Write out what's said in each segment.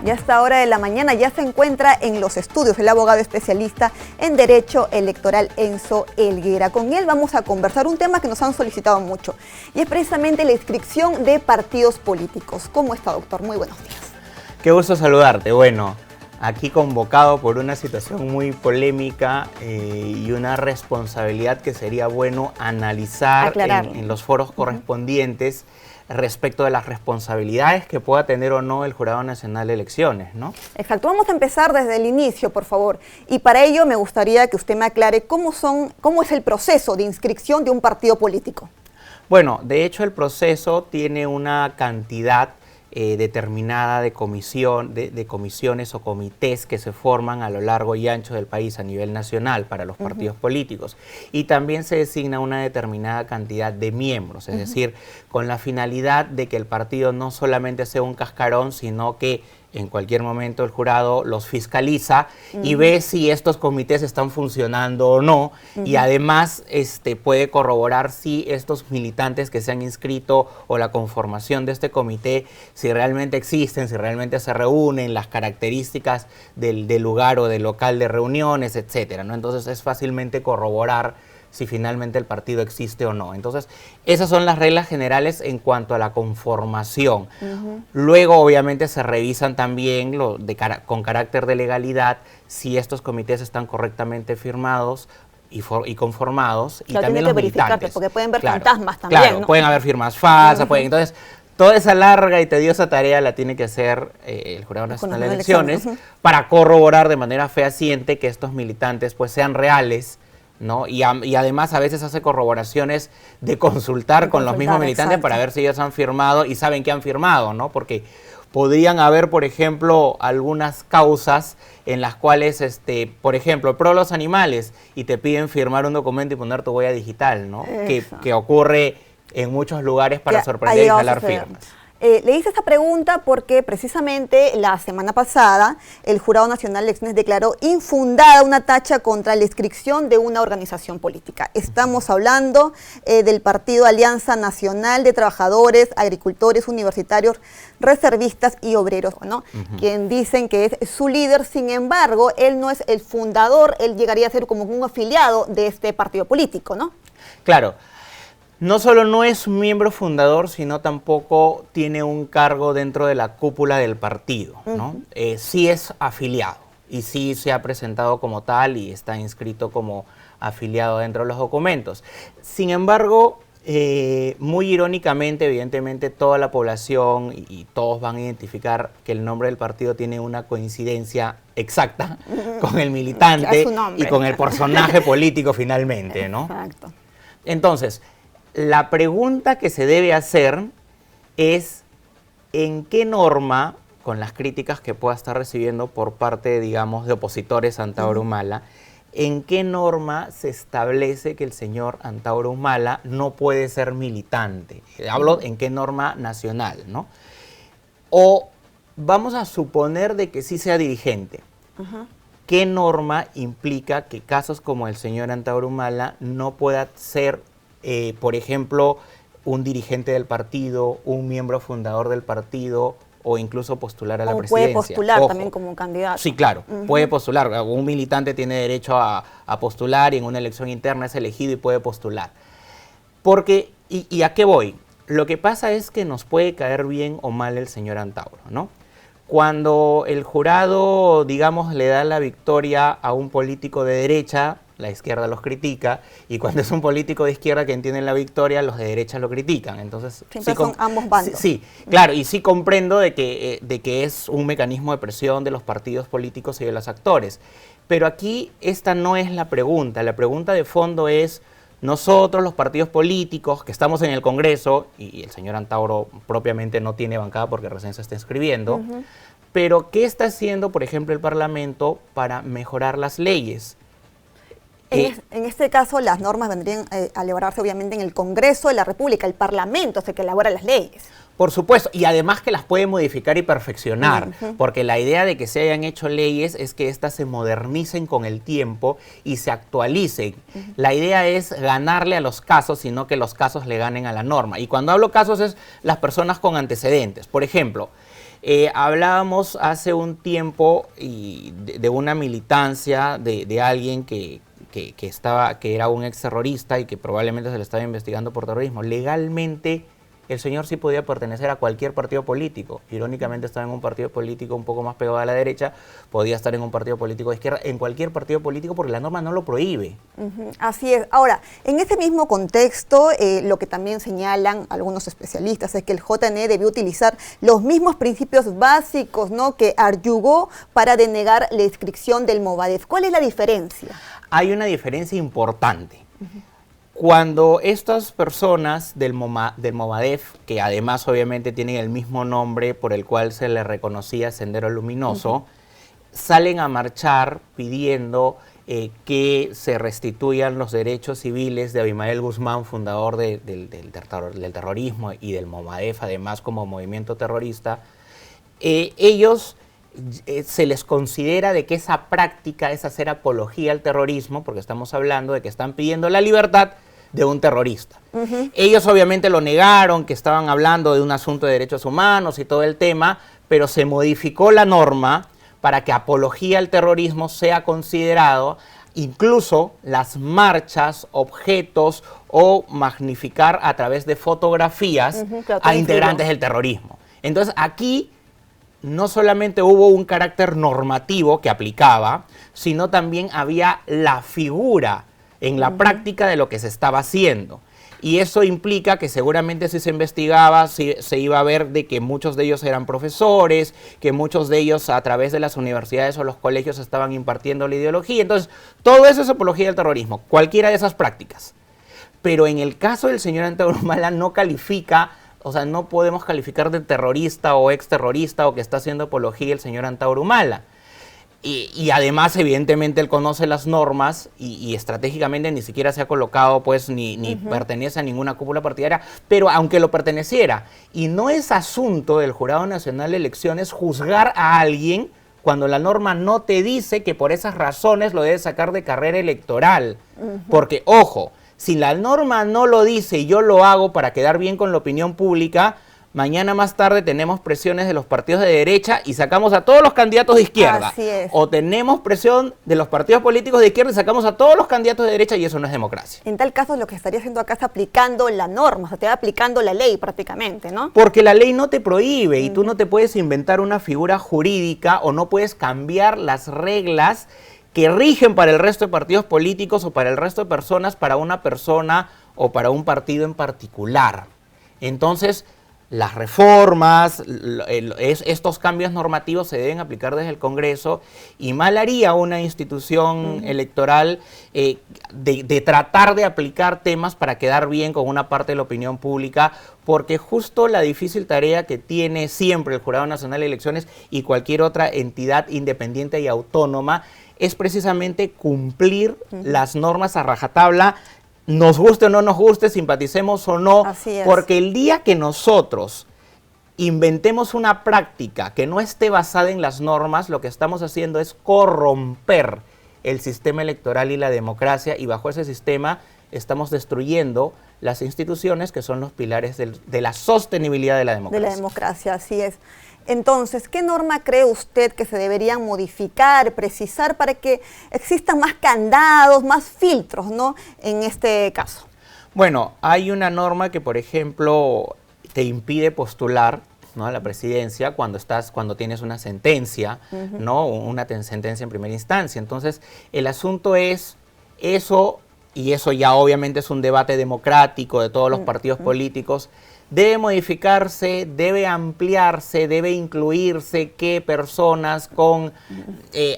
Y a esta hora de la mañana ya se encuentra en los estudios el abogado especialista en Derecho Electoral Enzo Helguera. Con él vamos a conversar un tema que nos han solicitado mucho y es precisamente la inscripción de partidos políticos. ¿Cómo está, doctor? Muy buenos días. Qué gusto saludarte. Bueno, aquí convocado por una situación muy polémica y una responsabilidad que sería bueno analizar en los foros correspondientes respecto de las responsabilidades que pueda tener o no el Jurado Nacional de Elecciones, ¿no? Exacto. Vamos a empezar desde el inicio, por favor. Y para ello me gustaría que usted me aclare cómo es el proceso de inscripción de un partido político. Bueno, de hecho el proceso tiene una cantidad determinada de comisiones o comités que se forman a lo largo y ancho del país a nivel nacional para los partidos políticos, y también se designa una determinada cantidad de miembros, es decir, con la finalidad de que el partido no solamente sea un cascarón, sino que en cualquier momento el jurado los fiscaliza y ve si estos comités están funcionando o no, y además puede corroborar si estos militantes que se han inscrito o la conformación de este comité, si realmente existen, si realmente se reúnen, las características del lugar o del local de reuniones, etcétera, ¿no? Entonces es fácilmente corroborar si finalmente el partido existe o no. Entonces, esas son las reglas generales en cuanto a la conformación. Luego, obviamente, se revisan también con carácter de legalidad si estos comités están correctamente firmados y conformados. Y también los militantes. Porque pueden ver fantasmas también, claro, ¿no? Pueden haber firmas falsas, entonces, toda esa larga y tediosa tarea la tiene que hacer el Jurado Nacional de Elecciones para corroborar de manera fehaciente que estos militantes pues sean reales, ¿no? Y además a veces hace corroboraciones de consultar con los mismos militantes para ver si ellos han firmado y saben que han firmado, ¿no? Porque podrían haber, por ejemplo, algunas causas en las cuales, por ejemplo, pro los animales y te piden firmar un documento y poner tu huella digital, ¿no? Que ocurre en muchos lugares para sorprender y jalar firmas. Le hice esta pregunta porque precisamente la semana pasada el Jurado Nacional de Elecciones declaró infundada una tacha contra la inscripción de una organización política. Estamos hablando del Partido Alianza Nacional de Trabajadores, Agricultores, Universitarios, Reservistas y Obreros, ¿no? Quien dicen que es su líder. Sin embargo, él no es el fundador, él llegaría a ser como un afiliado de este partido político, ¿no? Claro. No solo no es miembro fundador, sino tampoco tiene un cargo dentro de la cúpula del partido, ¿no? Sí es afiliado y sí se ha presentado como tal y está inscrito como afiliado dentro de los documentos. Sin embargo, muy irónicamente, evidentemente, toda la población y todos van a identificar que el nombre del partido tiene una coincidencia exacta con el militante y con el personaje político finalmente, ¿no? Exacto. Entonces, la pregunta que se debe hacer es ¿en qué norma, con las críticas que pueda estar recibiendo por parte, digamos, de opositores a Antauro Humala, en qué norma se establece que el señor Antauro Humala no puede ser militante? Hablo en qué norma nacional, ¿no? O vamos a suponer de que sí sea dirigente. ¿Qué norma implica que casos como el señor Antauro Humala no pueda ser por ejemplo, un dirigente del partido, un miembro fundador del partido o incluso postular a la presidencia? Puede postular también como candidato. Sí, claro, puede postular. Un militante tiene derecho a postular y en una elección interna es elegido y puede postular. Porque, ¿y a qué voy? Lo que pasa es que nos puede caer bien o mal el señor Antauro, ¿no? Cuando el jurado, digamos, le da la victoria a un político de derecha, la izquierda los critica, y cuando es un político de izquierda quien tiene la victoria, los de derecha lo critican. Entonces, siempre son ambos bandos. Sí, claro, y sí comprendo de que es un mecanismo de presión de los partidos políticos y de los actores. Pero aquí esta no es la pregunta de fondo es, nosotros los partidos políticos que estamos en el Congreso, y el señor Antauro propiamente no tiene bancada porque recién se está inscribiendo, pero ¿qué está haciendo, por ejemplo, el Parlamento para mejorar las leyes? En este caso, las normas vendrían a elaborarse obviamente en el Congreso de la República, el Parlamento es el que elabora las leyes. Por supuesto, y además que las puede modificar y perfeccionar, porque la idea de que se hayan hecho leyes es que éstas se modernicen con el tiempo y se actualicen. La idea es ganarle a los casos, sino que los casos le ganen a la norma. Y cuando hablo casos es las personas con antecedentes. Por ejemplo, Hablábamos hace un tiempo de una militancia de alguien que era un ex terrorista y que probablemente se le estaba investigando por terrorismo. Legalmente, el señor sí podía pertenecer a cualquier partido político. Irónicamente estaba en un partido político un poco más pegado a la derecha, podía estar en un partido político de izquierda, en cualquier partido político porque la norma no lo prohíbe. Así es. Ahora, en ese mismo contexto, lo que también señalan algunos especialistas es que el JNE debió utilizar los mismos principios básicos, ¿no?, que aryugó para denegar la inscripción del Movadef. ¿Cuál es la diferencia? Hay una diferencia importante. Cuando estas personas del Movadef, que además obviamente tienen el mismo nombre por el cual se les reconocía Sendero Luminoso, salen a marchar pidiendo que se restituyan los derechos civiles de Abimael Guzmán, fundador del terrorismo y del Movadef, además como movimiento terrorista, ellos se les considera de que esa práctica es hacer apología al terrorismo, porque estamos hablando de que están pidiendo la libertad de un terrorista. Ellos obviamente lo negaron, que estaban hablando de un asunto de derechos humanos y todo el tema, pero se modificó la norma para que apología al terrorismo sea considerado incluso las marchas, objetos o magnificar a través de fotografías a integrantes del terrorismo. Entonces aquí no solamente hubo un carácter normativo que aplicaba, sino también había la figura en la práctica de lo que se estaba haciendo. Y eso implica que seguramente si se investigaba, se iba a ver de que muchos de ellos eran profesores, que muchos de ellos a través de las universidades o los colegios estaban impartiendo la ideología. Entonces, todo eso es apología del terrorismo, cualquiera de esas prácticas. Pero en el caso del señor Antaurumala no califica, o sea, no podemos calificar de terrorista o exterrorista o que está haciendo apología el señor Antaurumala. Y además, evidentemente, él conoce las normas y estratégicamente ni siquiera se ha colocado, pues, ni pertenece a ninguna cúpula partidaria, pero aunque lo perteneciera, y no es asunto del Jurado Nacional de Elecciones juzgar a alguien cuando la norma no te dice que por esas razones lo debes sacar de carrera electoral. Porque, ojo, si la norma no lo dice y yo lo hago para quedar bien con la opinión pública, mañana más tarde tenemos presiones de los partidos de derecha y sacamos a todos los candidatos de izquierda. Así es. O tenemos presión de los partidos políticos de izquierda y sacamos a todos los candidatos de derecha y eso no es democracia. En tal caso, lo que estaría haciendo acá es aplicando la norma, o sea, te va aplicando la ley prácticamente, ¿no? Porque la ley no te prohíbe y tú no te puedes inventar una figura jurídica o no puedes cambiar las reglas que rigen para el resto de partidos políticos o para el resto de personas, para una persona o para un partido en particular. Entonces, las reformas, estos cambios normativos se deben aplicar desde el Congreso y mal haría una institución electoral de tratar de aplicar temas para quedar bien con una parte de la opinión pública, porque justo la difícil tarea que tiene siempre el Jurado Nacional de Elecciones y cualquier otra entidad independiente y autónoma es precisamente cumplir las normas a rajatabla, nos guste o no nos guste, simpaticemos o no, porque el día que nosotros inventemos una práctica que no esté basada en las normas, lo que estamos haciendo es corromper el sistema electoral y la democracia, y bajo ese sistema estamos destruyendo las instituciones que son los pilares de la sostenibilidad de la democracia. De la democracia, así es. Entonces, ¿qué norma cree usted que se deberían modificar, precisar para que existan más candados, más filtros, ¿no?, en este caso? Bueno, hay una norma que, por ejemplo, te impide postular, ¿no?, a la presidencia cuando tienes una sentencia, ¿no?, una sentencia en primera instancia. Entonces, el asunto es eso, y eso ya obviamente es un debate democrático de todos los partidos políticos. Debe modificarse, debe ampliarse, debe incluirse que personas con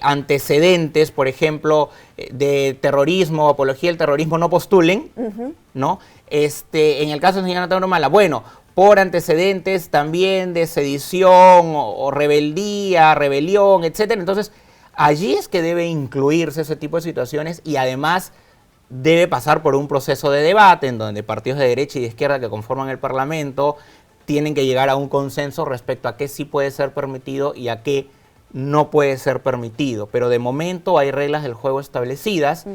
antecedentes, por ejemplo, de terrorismo o apología del terrorismo no postulen, ¿no? En el caso del señor Antaurumala, bueno, por antecedentes también de sedición o rebeldía, rebelión, etcétera. Entonces, allí es que debe incluirse ese tipo de situaciones y además debe pasar por un proceso de debate en donde partidos de derecha y de izquierda que conforman el Parlamento tienen que llegar a un consenso respecto a qué sí puede ser permitido y a qué no puede ser permitido. Pero de momento hay reglas del juego establecidas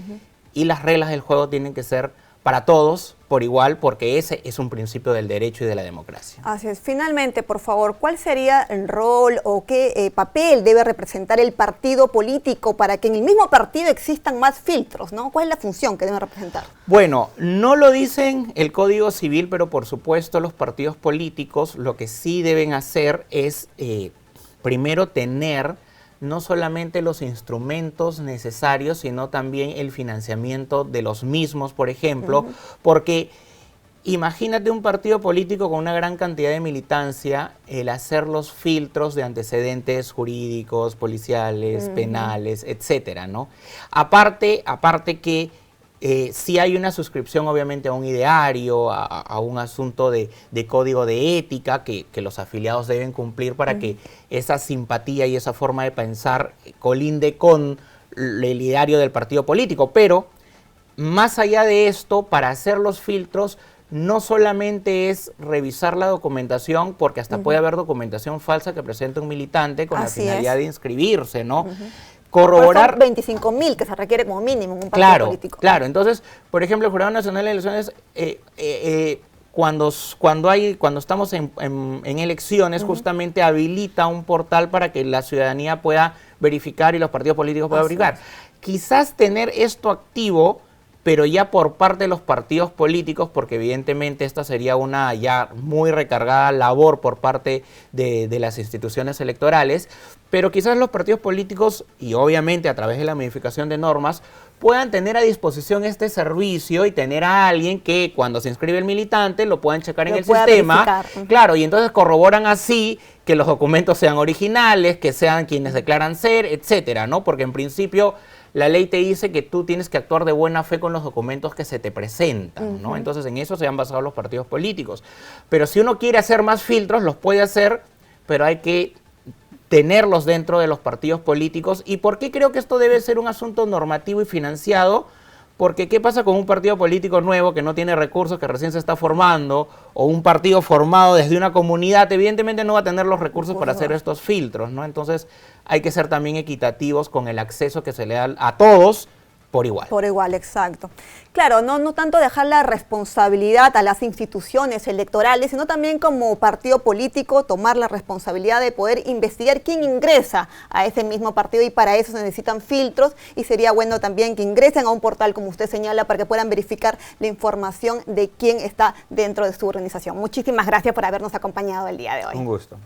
y las reglas del juego tienen que ser para todos por igual, porque ese es un principio del derecho y de la democracia. Así es. Finalmente, por favor, ¿cuál sería el rol o qué papel debe representar el partido político para que en el mismo partido existan más filtros, ¿no? ¿Cuál es la función que deben representar? Bueno, no lo dicen el Código Civil, pero por supuesto los partidos políticos lo que sí deben hacer es primero tener no solamente los instrumentos necesarios, sino también el financiamiento de los mismos, por ejemplo, porque imagínate un partido político con una gran cantidad de militancia, el hacer los filtros de antecedentes jurídicos, policiales, penales, etcétera, ¿no? Aparte que sí hay una suscripción obviamente a un ideario, a un asunto de código de ética que los afiliados deben cumplir para que esa simpatía y esa forma de pensar colinde con el ideario del partido político. Pero más allá de esto, para hacer los filtros, no solamente es revisar la documentación, porque hasta puede haber documentación falsa que presente un militante con la finalidad de inscribirse, ¿no? Corroborar 25.000 que se requiere como mínimo en un partido político. Claro, entonces, por ejemplo, el Jurado Nacional de Elecciones, cuando estamos en elecciones, justamente habilita un portal para que la ciudadanía pueda verificar y los partidos políticos puedan verificar. Quizás tener esto activo, pero ya por parte de los partidos políticos, porque evidentemente esta sería una ya muy recargada labor por parte de las instituciones electorales, pero quizás los partidos políticos, y obviamente a través de la modificación de normas, puedan tener a disposición este servicio y tener a alguien que cuando se inscribe el militante lo puedan checar en el sistema. Claro, y entonces corroboran así que los documentos sean originales, que sean quienes declaran ser, etcétera, ¿no? Porque en principio la ley te dice que tú tienes que actuar de buena fe con los documentos que se te presentan, ¿no? Entonces en eso se han basado los partidos políticos. Pero si uno quiere hacer más filtros, los puede hacer, pero hay que tenerlos dentro de los partidos políticos. ¿Y por qué creo que esto debe ser un asunto normativo y financiado? Porque ¿qué pasa con un partido político nuevo que no tiene recursos, que recién se está formando, o un partido formado desde una comunidad? Evidentemente no va a tener los recursos para hacer estos filtros, ¿no? Entonces hay que ser también equitativos con el acceso que se le da a todos por igual. Por igual, exacto. Claro, no tanto dejar la responsabilidad a las instituciones electorales, sino también como partido político tomar la responsabilidad de poder investigar quién ingresa a ese mismo partido, y para eso se necesitan filtros, y sería bueno también que ingresen a un portal como usted señala para que puedan verificar la información de quién está dentro de su organización. Muchísimas gracias por habernos acompañado el día de hoy. Un gusto.